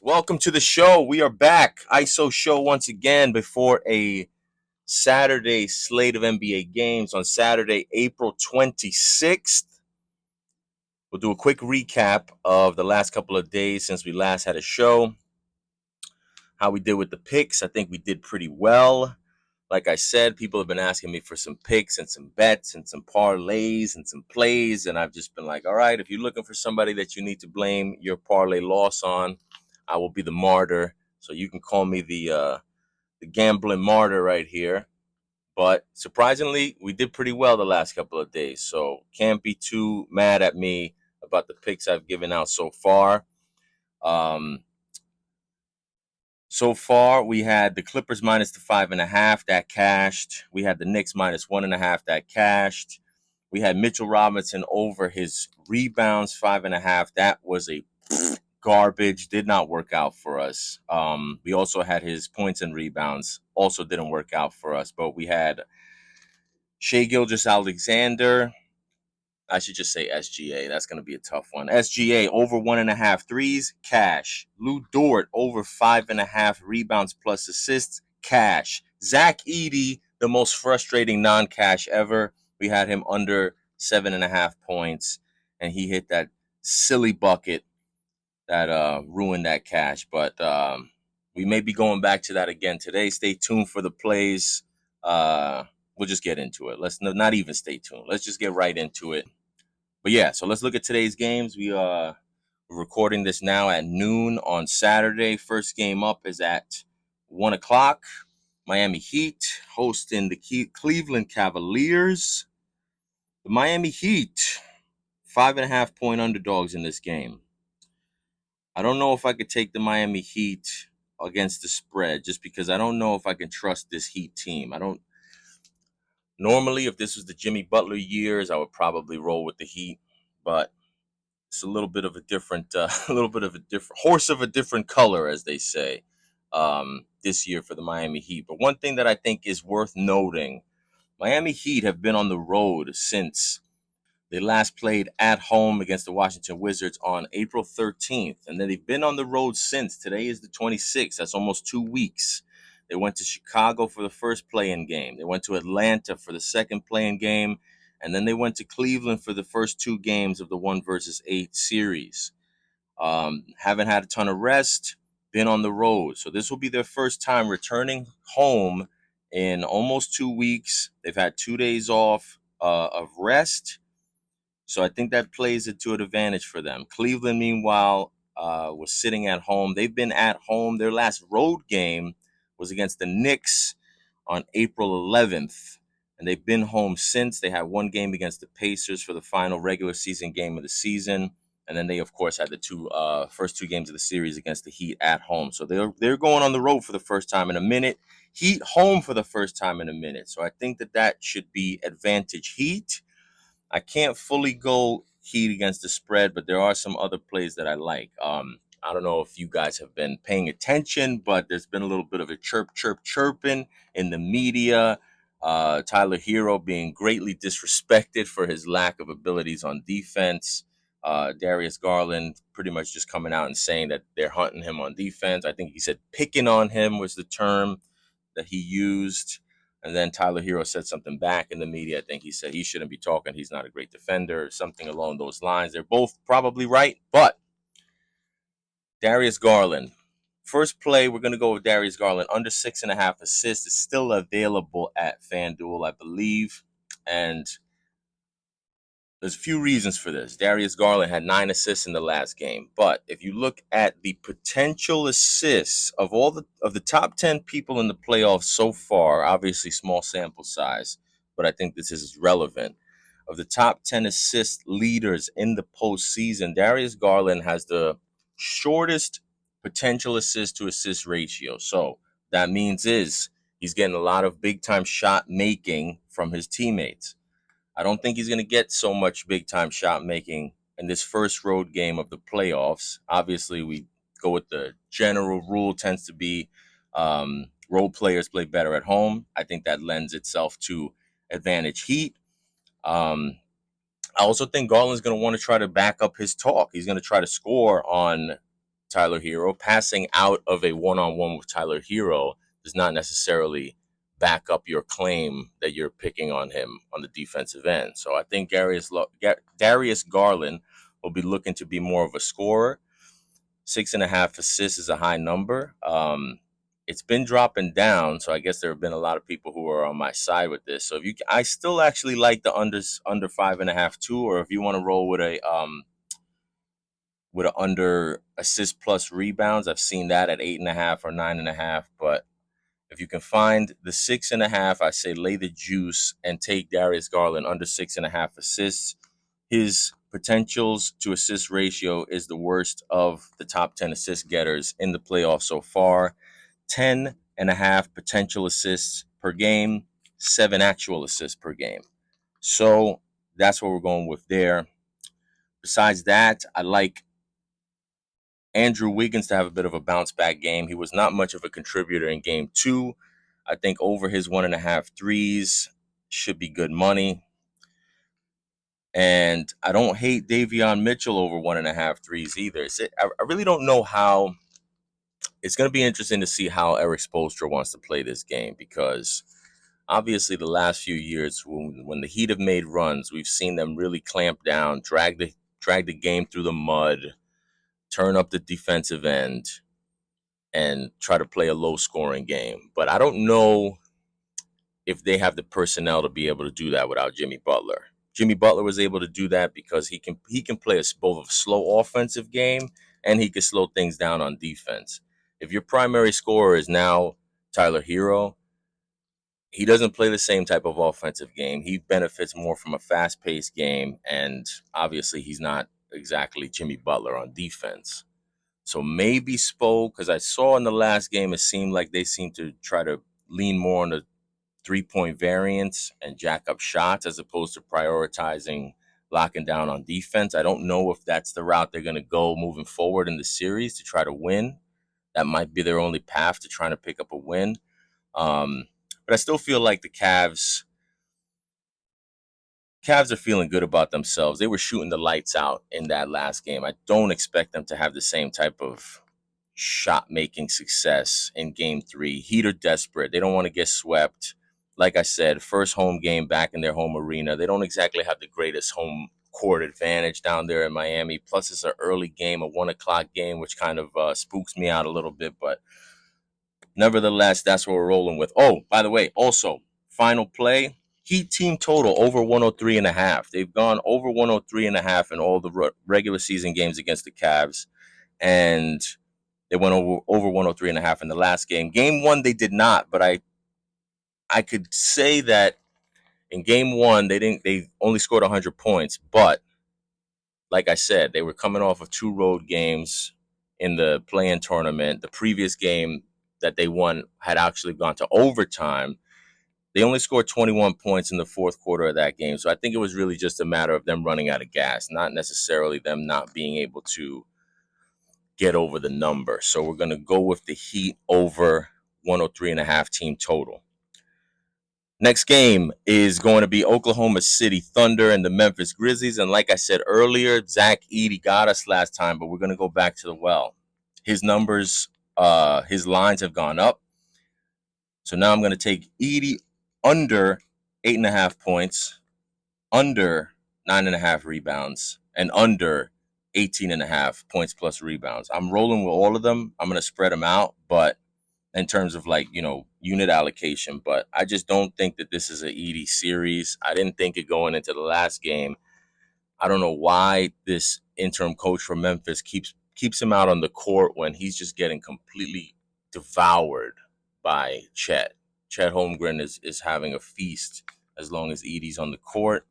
Welcome to the show. We are back. ISO show once again before a Saturday slate of NBA games on Saturday, April 26th. We'll do a quick recap of the last couple of days since we last had a show. How we did with the picks. I think we did pretty well. Like I said, people have been asking me for some picks and some bets and some parlays and some plays. And I've just been like, all right, if you're looking for somebody that you need to blame your parlay loss on, I will be the martyr. So you can call me the gambling martyr right here. But surprisingly, we did pretty well the last couple of days. So can't be too mad at me about the picks I've given out so far. So far, we had the Clippers minus the 5.5 that cashed. We had the Knicks minus 1.5 that cashed. We had Mitchell Robinson over his rebounds 5.5. That was a garbage. Did not work out for us. We also had his points and rebounds. Also didn't work out for us. But we had Shai Gilgeous-Alexander. I should just say SGA. That's going to be a tough one. SGA over 1.5 threes, cash. Lou Dort over 5.5 rebounds plus assists, cash. Zach Edey, the most frustrating non-cash ever. We had him under 7.5 points, and he hit that silly bucket that ruined that cash. But we may be going back to that again today. Stay tuned for the plays. We'll just get into it. Let's not even stay tuned. Let's just get right into it. But yeah, so let's look at today's games. We're recording this now at noon on Saturday. First game up is at 1 o'clock. Miami Heat hosting the Cleveland Cavaliers. The Miami Heat, 5.5 point underdogs in this game. I don't know if I could take the Miami Heat against the spread just because I don't know if I can trust this Heat team. Normally, if this was the Jimmy Butler years, I would probably roll with the Heat, but it's a little bit of a different horse of a different color, as they say, this year for the Miami Heat. But one thing that I think is worth noting, Miami Heat have been on the road since they last played at home against the Washington Wizards on April 13th. And then they've been on the road since. Today is the 26th. That's almost 2 weeks. They went to Chicago for the first play-in game. They went to Atlanta for the second play-in game. And then they went to Cleveland for the first 2 games of the 1-8 series. Haven't had a ton of rest, been on the road. So this will be their first time returning home in almost 2 weeks. They've had 2 days off of rest. So I think that plays into an advantage for them. Cleveland, meanwhile, was sitting at home. They've been at home. Their last road game was against the Knicks on April 11th. And they've been home since. They had 1 game against the Pacers for the final regular season game of the season. And then they, of course, had the first 2 games of the series against the Heat at home. So they're going on the road for the first time in a minute. Heat home for the first time in a minute. So I think that should be advantage Heat. I can't fully go Heat against the spread, but there are some other plays that I like. I don't know if you guys have been paying attention, but there's been a little bit of a chirping in the media. Tyler Hero being greatly disrespected for his lack of abilities on defense. Darius Garland pretty much just coming out and saying that they're hunting him on defense. I think he said picking on him was the term that he used. And then Tyler Hero said something back in the media. I think he said he shouldn't be talking. He's not a great defender, something along those lines. They're both probably right. But Darius Garland, first play, we're going to go with Darius Garland. Under 6.5 assists is still available at FanDuel, I believe. And there's a few reasons for this. Darius Garland had 9 assists in the last game. But if you look at the potential assists of the top 10 people in the playoffs so far, obviously small sample size, but I think this is relevant. Of the top 10 assist leaders in the postseason, Darius Garland has the shortest potential assist to assist ratio. So that means he's getting a lot of big time shot making from his teammates. I don't think he's going to get so much big-time shot making in this first road game of the playoffs. Obviously, we go with the general rule tends to be role players play better at home. I think that lends itself to advantage Heat. I also think Garland's going to want to try to back up his talk. He's going to try to score on Tyler Hero. Passing out of a one-on-one with Tyler Hero does not necessarily back up your claim that you're picking on him on the defensive end. So I think Darius Garland will be looking to be more of a scorer. 6.5 assists is a high number. It's been dropping down, so I guess there have been a lot of people who are on my side with this. So if you, I still actually like the under 5.5 too, or if you want to roll with an under assist plus rebounds, I've seen that at 8.5 or 9.5. But if you can find the 6.5, I say lay the juice and take Darius Garland under 6.5 assists. His potentials to assist ratio is the worst of the top 10 assist getters in the playoffs so far. 10.5 potential assists per game, 7 actual assists per game. So that's what we're going with there. Besides that, I like Andrew Wiggins to have a bit of a bounce back game. He was not much of a contributor in game 2. I think over his 1.5 threes should be good money. And I don't hate Davion Mitchell over 1.5 threes either. I really don't know how. It's going to be interesting to see how Eric Spoelstra wants to play this game, because obviously the last few years when the Heat have made runs, we've seen them really clamp down, drag the game through the mud, turn up the defensive end, and try to play a low scoring game. But I don't know if they have the personnel to be able to do that without Jimmy Butler. Jimmy Butler was able to do that because he can play both a slow offensive game and he can slow things down on defense. If your primary scorer is now Tyler Hero, he doesn't play the same type of offensive game. He benefits more from a fast-paced game, and obviously he's not exactly Jimmy Butler on defense. So maybe Spo, because I saw in the last game it seemed like they seem to try to lean more on the three-point variance and jack up shots as opposed to prioritizing locking down on defense. I don't know if that's the route they're going to go moving forward in the series to try to win. That might be their only path to trying to pick up a win. But I still feel like the Cavs are feeling good about themselves. They were shooting the lights out in that last game. I don't expect them to have the same type of shot-making success in game 3. Heat are desperate. They don't want to get swept. Like I said, first home game back in their home arena. They don't exactly have the greatest home court advantage down there in Miami. Plus, it's an early game, a 1 o'clock game, which kind of spooks me out a little bit. But nevertheless, that's what we're rolling with. Oh, by the way, also, final play, Heat team total over 103.5. They've gone over 103.5 in all the regular season games against the Cavs. And they went over 103.5 in the last game. Game 1, they did not, but I could say that in game 1, they only scored 100 points. But like I said, they were coming off of 2 road games in the play-in tournament. The previous game that they won had actually gone to overtime. They only scored 21 points in the fourth quarter of that game. So I think it was really just a matter of them running out of gas, not necessarily them not being able to get over the number. So we're going to go with the Heat over 103.5 team total. Next game is going to be Oklahoma City Thunder and the Memphis Grizzlies. And like I said earlier, Zach Edey got us last time, but we're going to go back to the well. His numbers, his lines have gone up. So now I'm going to take Edey under 8.5 points, under 9.5 rebounds, and under 18.5 points plus rebounds. I'm rolling with all of them. I'm going to spread them out, but in terms of unit allocation, but I just don't think that this is an Edey series. I didn't think it going into the last game. I don't know why this interim coach from Memphis keeps him out on the court when he's just getting completely devoured by Chet. Chet Holmgren is having a feast as long as Edey's on the court.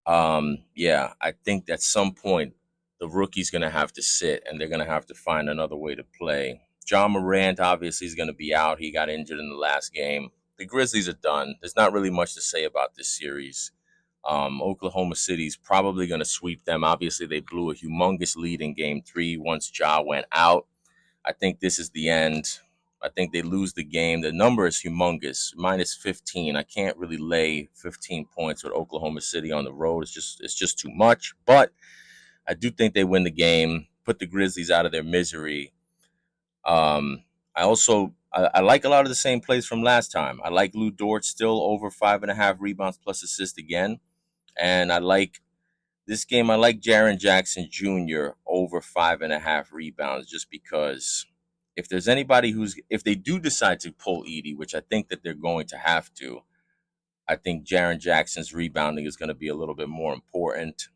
Yeah, I think at some point the rookie's going to have to sit and they're going to have to find another way to play. John Morant obviously is going to be out. He got injured in the last game. The Grizzlies are done. There's not really much to say about this series. Oklahoma City's probably going to sweep them. Obviously, they blew a humongous lead in game 3 once Ja went out. I think this is the end. I think they lose the game. The number is humongous, minus 15. I can't really lay 15 points with Oklahoma City on the road. It's just too much. But I do think they win the game. put the Grizzlies out of their misery. Um, I like a lot of the same plays from last time. I like Lou Dort still over 5.5 rebounds plus assist again, and I like this game. I like Jaren Jackson Jr. over 5.5 rebounds just because if there's anybody if they do decide to pull Edie, which I think that they're going to have to, I think Jaren Jackson's rebounding is going to be a little bit more important.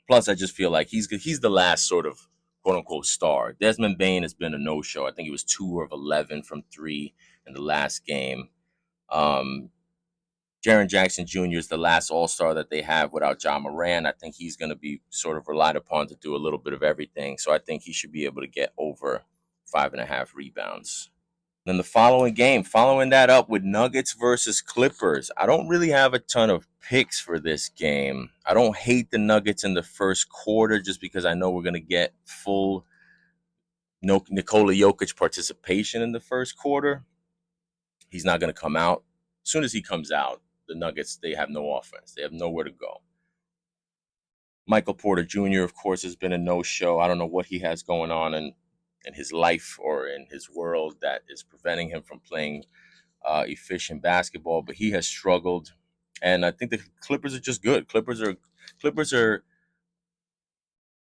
Plus, I just feel like he's the last sort of quote unquote star. Desmond Bane has been a no show. I think he was 2 of 11 from three in the last game. Um, Jaren Jackson Jr. is the last All Star that they have without Ja Morant. I think he's going to be sort of relied upon to do a little bit of everything. So I think he should be able to get over 5.5 rebounds. Then the following game, following that up with Nuggets versus Clippers. I don't really have a ton of picks for this game. I don't hate the Nuggets in the first quarter just because I know we're going to get full Nikola Jokic participation in the first quarter. He's not going to come out. As soon as he comes out, the Nuggets, they have no offense. They have nowhere to go. Michael Porter Jr., of course, has been a no-show. I don't know what he has going on in his life or in his world that is preventing him from playing efficient basketball, but he has struggled. And I think the Clippers are just good. Clippers are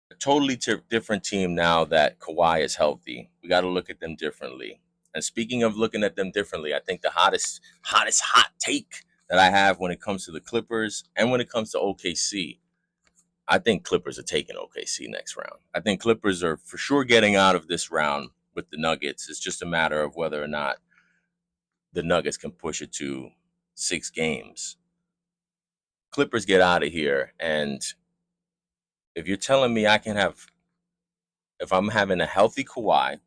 a totally different team now that Kawhi is healthy. We got to look at them differently. And speaking of looking at them differently, I think the hottest hot take that I have when it comes to the Clippers and when it comes to OKC, I think Clippers are taking OKC next round. I think Clippers are for sure getting out of this round with the Nuggets. It's just a matter of whether or not the Nuggets can push it to 6 games. Clippers get out of here, and if you're telling me if I'm having a healthy Kawhi,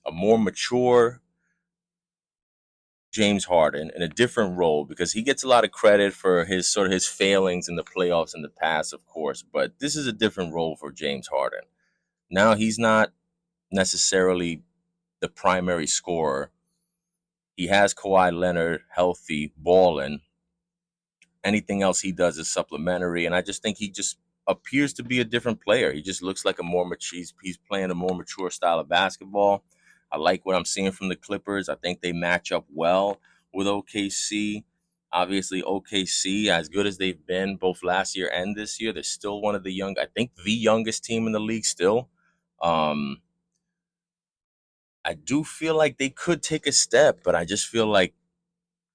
a more mature James Harden in a different role, because he gets a lot of credit for his failings in the playoffs in the past, of course, but this is a different role for James Harden. Now he's not necessarily the primary scorer. He has Kawhi Leonard healthy, balling. Anything else he does is supplementary, and I just think he just appears to be a different player. He just looks like a more mature. He's playing a more mature style of basketball. I like what I'm seeing from the Clippers. I think they match up well with OKC. Obviously, OKC, as good as they've been both last year and this year, they're still one of I think the youngest team in the league still. I do feel like they could take a step, but I just feel like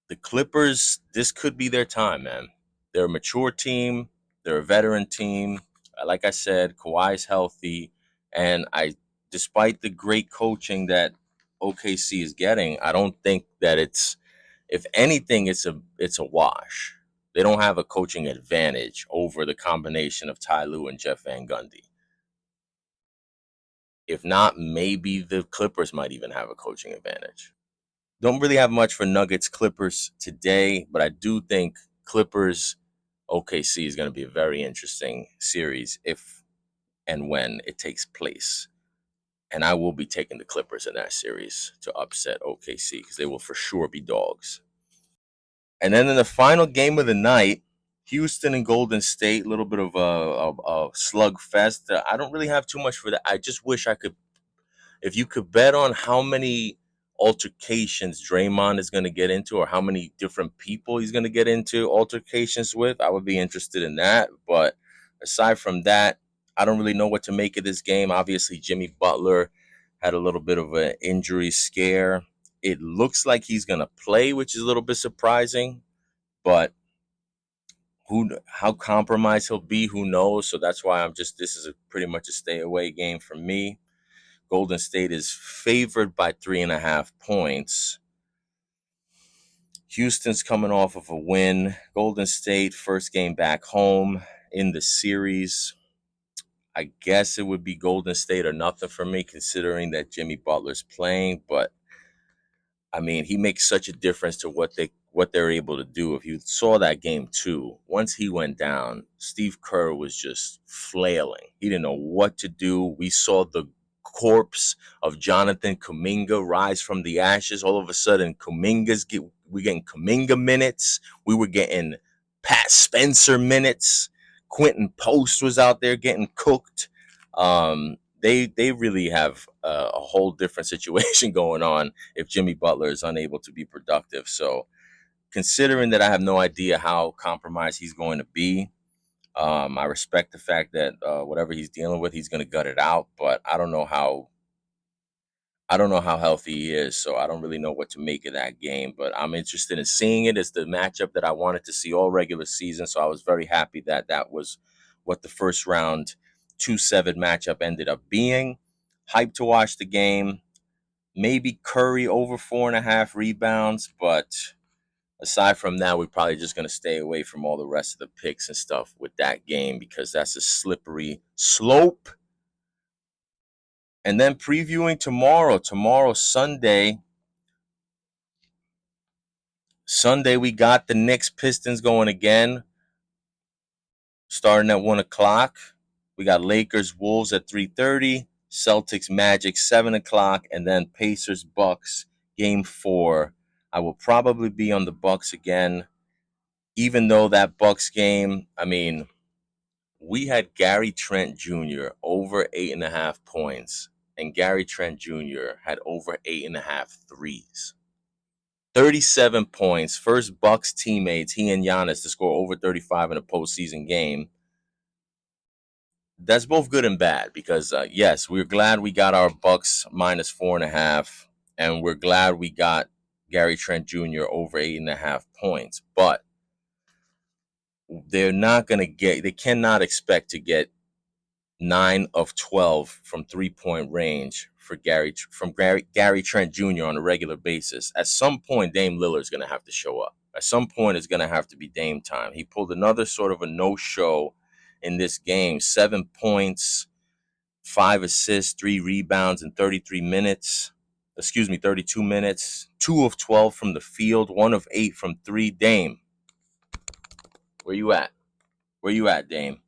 the Clippers, this could be their time, man. They're a mature team. They're a veteran team. Like I said, Kawhi's healthy. And despite the great coaching that OKC is getting, I don't think that if anything, it's a wash. They don't have a coaching advantage over the combination of Ty Lue and Jeff Van Gundy. If not, maybe the Clippers might even have a coaching advantage. Don't really have much for Nuggets Clippers today, but I do think Clippers OKC is going to be a very interesting series if and when it takes place. And I will be taking the Clippers in that series to upset OKC because they will for sure be dogs. And then in the final game of the night, Houston and Golden State, a little bit of a slugfest. I don't really have too much for that. I just wish I could, if you could bet on how many altercations Draymond is going to get into or how many different people he's going to get into altercations with, I would be interested in that. But aside from that, I don't really know what to make of this game. Obviously, Jimmy Butler had a little bit of an injury scare. It looks like he's going to play, which is a little bit surprising, but how compromised he'll be, who knows? So that's why this is pretty much a stay away game for me. Golden State is favored by 3.5 points. Houston's coming off of a win. Golden State, first game back home in the series. I guess it would be Golden State or nothing for me, considering that Jimmy Butler's playing. But I mean, he makes such a difference to what they're able to do. If you saw that game too, once he went down, Steve Kerr was just flailing. He didn't know what to do. We saw the corpse of Jonathan Kuminga rise from the ashes. All of a sudden, we're getting Kuminga minutes. We were getting Pat Spencer minutes. Quentin Post was out there getting cooked. they really have a whole different situation going on if Jimmy Butler is unable to be productive. So considering that I have no idea how compromised he's going to be, I respect the fact that whatever he's dealing with, he's going to gut it out. But I don't know how healthy he is, so I don't really know what to make of that game. But I'm interested in seeing it. It's the matchup that I wanted to see all regular season, so I was very happy that that was what the first round 2-7 matchup ended up being. Hyped to watch the game. Maybe Curry over 4.5 rebounds, but aside from that, we're probably just going to stay away from all the rest of the picks and stuff with that game because that's a slippery slope. And then previewing tomorrow, Sunday. Sunday, we got the Knicks Pistons going again, starting at 1 o'clock. We got Lakers Wolves at 3:30, Celtics Magic 7 o'clock, and then Pacers Bucks game 4. I will probably be on the Bucks again, even though that Bucks game, I mean, we had Gary Trent Jr. over 8.5 points, and Gary Trent Jr. had over 8.5 threes. 37 points. First Bucks teammates, he and Giannis, to score over 35 in a postseason game. That's both good and bad because, yes, we're glad we got our Bucks minus 4.5, and we're glad we got Gary Trent Jr. over 8.5 points. But they're not going to get, they cannot expect to get 9 of 12 from 3-point range for Gary Trent Jr. on a regular basis. At some point, Dame Lillard's going to have to show up. At some point, it's going to have to be Dame time. He pulled another sort of a no-show in this game. 7 points, 5 assists, 3 rebounds in 32 minutes. 2 of 12 from the field, 1 of 8 from 3. Dame, where you at? Where you at, Dame?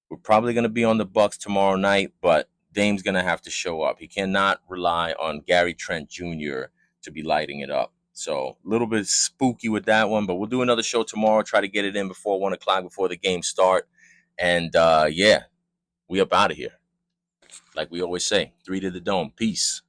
We're probably going to be on the Bucks tomorrow night, but Dame's going to have to show up. He cannot rely on Gary Trent Jr. to be lighting it up. So a little bit spooky with that one, but we'll do another show tomorrow. Try to get it in before 1 o'clock, before the game start. And yeah, we up out of here. Like we always say, 3 to the dome. Peace.